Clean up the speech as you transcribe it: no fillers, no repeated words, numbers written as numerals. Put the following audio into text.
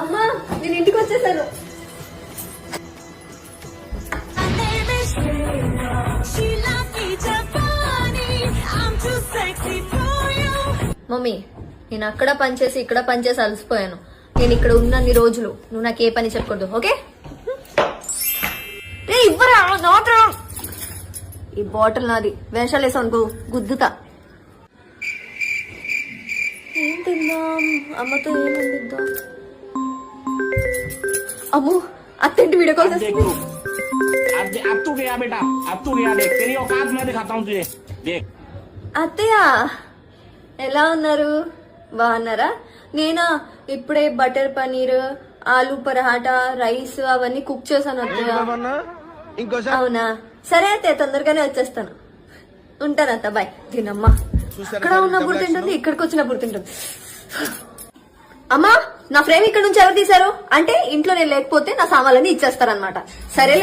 అమ్మా నేను ఇంటికి వచ్చేసాను. మమ్మీ నేను అక్కడ పనిచేసి ఇక్కడ పనిచేసి అలసిపోయాను. నేను ఇక్కడ ఉన్నన్ని రోజులు నువ్వు నాకు ఏ పని చెప్పకూడదు, ఓకే? ఇవ్వరా నాట్రా. ఈ బాటిల్ నాది, వేషాలు వేసాను గుద్దుతా. ఏం తిందాం? అమ్మతో ఏం వండిద్దాం? అమ్మో అత్తింటి వీడియో కాల్ చేస్తుంది. అత్తయ్య ఎలా ఉన్నారు? బాగున్నారా? నేనా ఇప్పుడే బటర్ పనీర్, ఆలు పరాఠా, రైస్ అవన్నీ కుక్ చేశాను అత్తయ్య. అవునా? సరే అత్తయ్య తొందరగానే వచ్చేస్తాను. ఉంటాను అత్త, బాయ్. తినమ్మా. అక్కడ ఉన్నప్పుడు తింటుంది, ఇక్కడికి వచ్చినప్పుడు తింటుంది. అమ్మా నా ఫ్రేమ్ ఇక్కడ నుంచి ఎవరు తీశారు అంటే ఇంట్లో నేను లేకపోతే నా సామాన్లన్నీ ఇచ్చేస్తారనమాట. సరేలే.